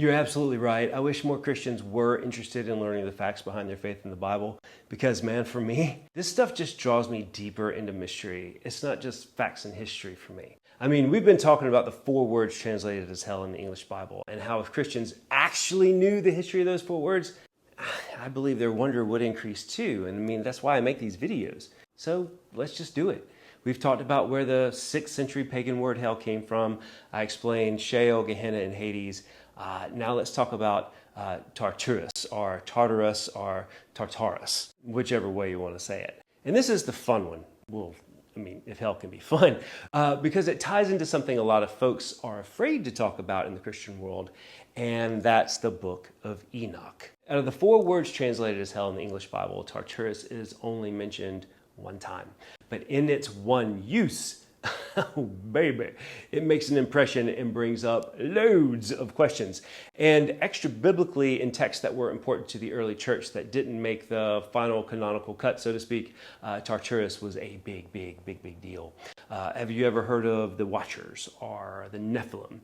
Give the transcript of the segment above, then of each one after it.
You're absolutely right. I wish more Christians were interested in learning the facts behind their faith in the Bible because, man, for me, this stuff just draws me deeper into mystery. It's not just facts and history for me. I mean, we've been talking about the 4 words translated as hell in the English Bible and how if Christians actually knew the history of those 4 words, I believe their wonder would increase too. And I mean, that's why I make these videos. So let's just do it. We've talked about where the 6th century pagan word hell came from. I explained Sheol, Gehenna, and Hades. Now let's talk about Tartarus, or Tartarus, or Tartarus, whichever way you want to say it. And this is the fun one. Well, I mean, if hell can be fun, because it ties into something a lot of folks are afraid to talk about in the Christian world, and that's the Book of Enoch. Out of the 4 words translated as hell in the English Bible, Tartarus is only mentioned 1 time. But in its one use, oh baby, it makes an impression and brings up loads of questions. And extra biblically in texts that were important to the early church that didn't make the final canonical cut, so to speak, Tartarus was a big deal. Have you ever heard of the Watchers or the Nephilim?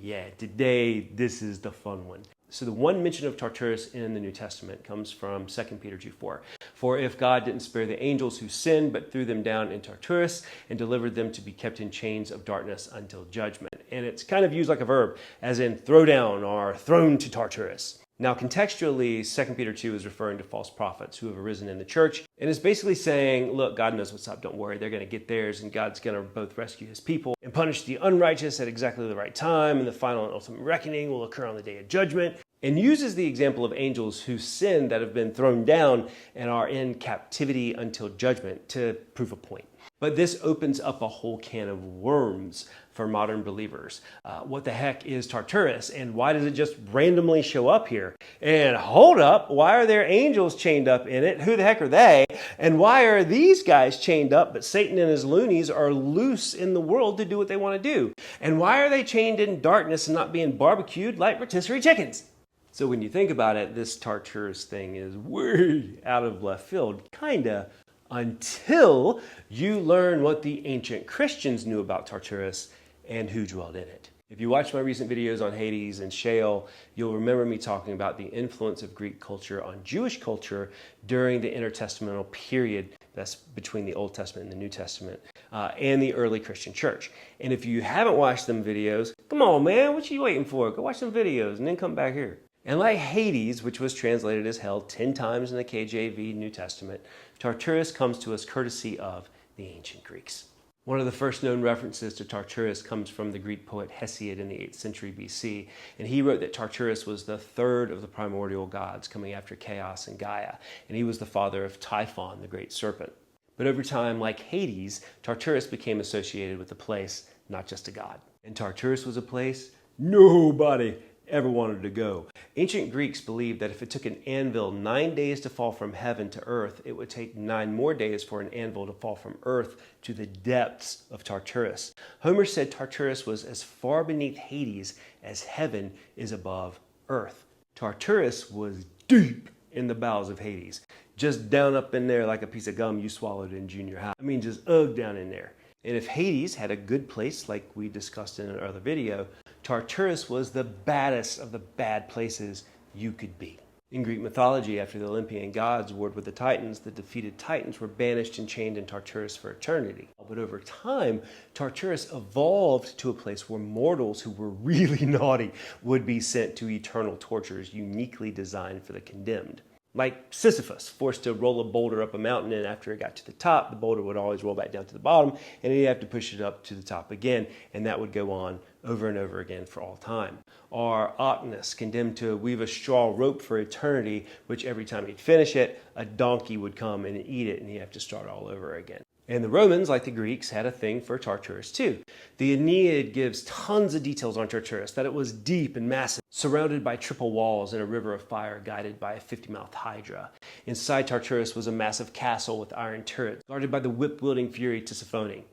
Yeah, today this is the fun one. So the one mention of Tartarus in the New Testament comes from 2 Peter 2:4. For if God didn't spare the angels who sinned, but threw them down in Tartarus and delivered them to be kept in chains of darkness until judgment. And it's kind of used like a verb, as in throw down or thrown to Tartarus. Now, contextually, 2 Peter 2 is referring to false prophets who have arisen in the church, and is basically saying, look, God knows what's up, don't worry, they're going to get theirs, and God's going to both rescue his people and punish the unrighteous at exactly the right time, and the final and ultimate reckoning will occur on the day of judgment, and uses the example of angels who sin that have been thrown down and are in captivity until judgment to prove a point. But this opens up a whole can of worms for modern believers. What the heck is Tartarus, and why does it just randomly show up here? And hold up, why are there angels chained up in it? Who the heck are they? And why are these guys chained up, but Satan and his loonies are loose in the world to do what they want to do? And why are they chained in darkness and not being barbecued like rotisserie chickens? So when you think about it, this Tartarus thing is way out of left field, kinda, until you learn what the ancient Christians knew about Tartarus and who dwelled in it. If you watch my recent videos on Hades and Sheol, you'll remember me talking about the influence of Greek culture on Jewish culture during the intertestamental period, that's between the Old Testament and the New Testament, and the early Christian church. And if you haven't watched them videos, come on man, what you waiting for? Go watch some videos and then come back here. And like Hades, which was translated as hell 10 times in the KJV New Testament, Tartarus comes to us courtesy of the ancient Greeks. One of the first known references to Tartarus comes from the Greek poet Hesiod in the 8th century BC, and he wrote that Tartarus was the 3rd of the primordial gods coming after Chaos and Gaia, and he was the father of Typhon, the great serpent. But over time, like Hades, Tartarus became associated with a place, not just a god. And Tartarus was a place nobody ever wanted to go. Ancient Greeks believed that if it took an anvil 9 days to fall from heaven to earth, it would take 9 more days for an anvil to fall from earth to the depths of Tartarus. Homer said Tartarus was as far beneath Hades as heaven is above earth. Tartarus was deep in the bowels of Hades, just down up in there like a piece of gum you swallowed in junior high. I mean, just down in there. And if Hades had a good place, like we discussed in another video, Tartarus was the baddest of the bad places you could be. In Greek mythology, after the Olympian gods warred with the Titans, the defeated Titans were banished and chained in Tartarus for eternity. But over time, Tartarus evolved to a place where mortals who were really naughty would be sent to eternal tortures uniquely designed for the condemned. Like Sisyphus, forced to roll a boulder up a mountain, and after it got to the top, the boulder would always roll back down to the bottom, and he'd have to push it up to the top again, and that would go on over and over again for all time. Or Ocnus, condemned to weave a straw rope for eternity, which every time he'd finish it, a donkey would come and eat it, and he'd have to start all over again. And the Romans, like the Greeks, had a thing for Tartarus too. The Aeneid gives tons of details on Tartarus, that it was deep and massive, surrounded by triple walls and a river of fire guided by a 50-mouthed hydra. Inside Tartarus was a massive castle with iron turrets, guarded by the whip-wielding fury Tisiphone.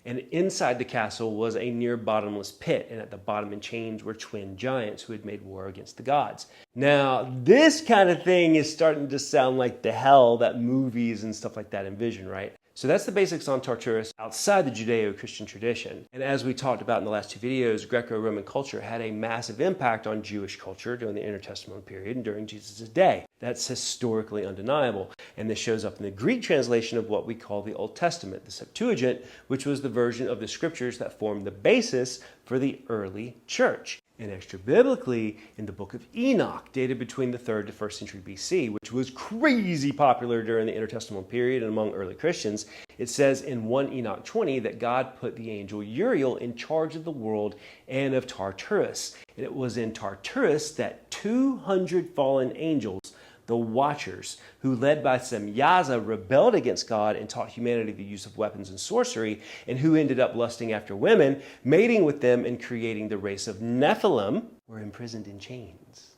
And inside the castle was a near bottomless pit, and at the bottom in chains were twin giants who had made war against the gods. Now, this kind of thing is starting to sound like the hell that movies and stuff like that envision, right? So that's the basics on Tartarus outside the Judeo-Christian tradition. And as we talked about in the last two videos, Greco-Roman culture had a massive impact on Jewish culture during the intertestamental period and during Jesus' day. That's historically undeniable. And this shows up in the Greek translation of what we call the Old Testament, the Septuagint, which was the version of the scriptures that formed the basis for the early church. And extra-biblically, in the Book of Enoch, dated between the 3rd to 1st century BC, which was crazy popular during the intertestamental period and among early Christians, it says in 1 Enoch 20 that God put the angel Uriel in charge of the world and of Tartarus. And it was in Tartarus that 200 fallen angels, the Watchers, who led by Semyaza rebelled against God and taught humanity the use of weapons and sorcery, and who ended up lusting after women, mating with them and creating the race of Nephilim, were imprisoned in chains.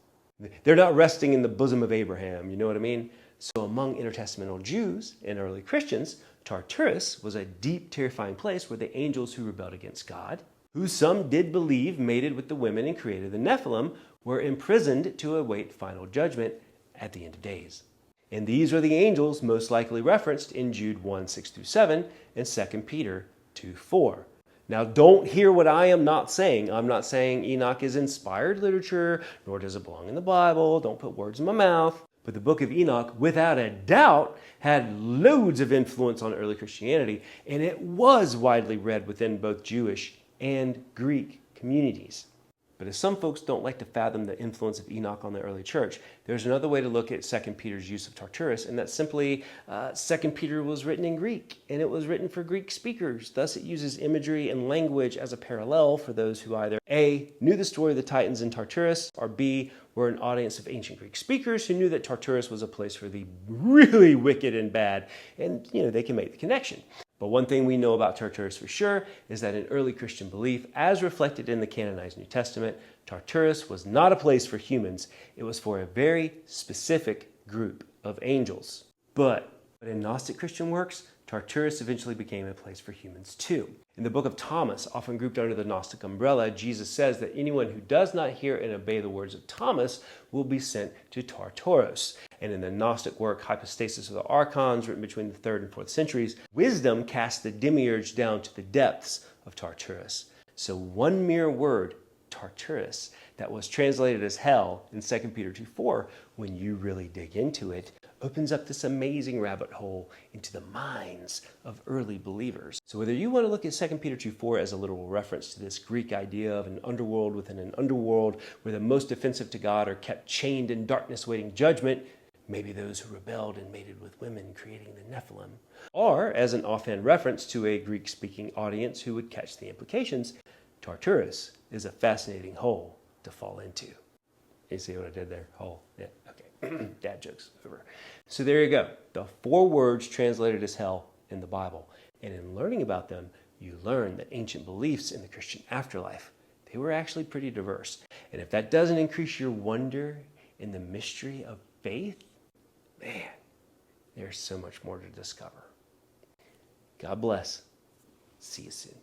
They're not resting in the bosom of Abraham, you know what I mean? So among intertestamental Jews and early Christians, Tartarus was a deep, terrifying place where the angels who rebelled against God, who some did believe mated with the women and created the Nephilim, were imprisoned to await final judgment at the end of days. And these are the angels most likely referenced in Jude 1:6-7 and 2 Peter 2:4. Now don't hear what I am not saying. I'm not saying Enoch is inspired literature, nor does it belong in the Bible. Don't put words in my mouth. But the Book of Enoch, without a doubt, had loads of influence on early Christianity, and it was widely read within both Jewish and Greek communities. But if some folks don't like to fathom the influence of Enoch on the early church, there's another way to look at 2 Peter's use of Tartarus, and that's simply 2 Peter was written in Greek, and it was written for Greek speakers. Thus, it uses imagery and language as a parallel for those who either A, knew the story of the Titans in Tartarus, or B, were an audience of ancient Greek speakers who knew that Tartarus was a place for the really wicked and bad, and they can make the connection. But one thing we know about Tartarus for sure is that in early Christian belief, as reflected in the canonized New Testament, Tartarus was not a place for humans. It was for a very specific group of angels. But in Gnostic Christian works, Tartarus eventually became a place for humans too. In the Book of Thomas, often grouped under the Gnostic umbrella, Jesus says that anyone who does not hear and obey the words of Thomas will be sent to Tartarus. And in the Gnostic work, Hypostasis of the Archons, written between the 3rd and 4th centuries, wisdom cast the demiurge down to the depths of Tartarus. So one mere word, Tartarus, that was translated as hell in 2 Peter 2:4, when you really dig into it, opens up this amazing rabbit hole into the minds of early believers. So whether you want to look at 2 Peter 2:4 as a literal reference to this Greek idea of an underworld within an underworld where the most offensive to God are kept chained in darkness waiting judgment, maybe those who rebelled and mated with women creating the Nephilim, or as an offhand reference to a Greek-speaking audience who would catch the implications, Tartarus is a fascinating hole to fall into. You see what I did there? Hole. Yeah, okay. Dad jokes over. So there you go. The 4 words translated as hell in the Bible. And in learning about them, you learn that ancient beliefs in the Christian afterlife, they were actually pretty diverse. And if that doesn't increase your wonder in the mystery of faith, man, there's so much more to discover. God bless. See you soon.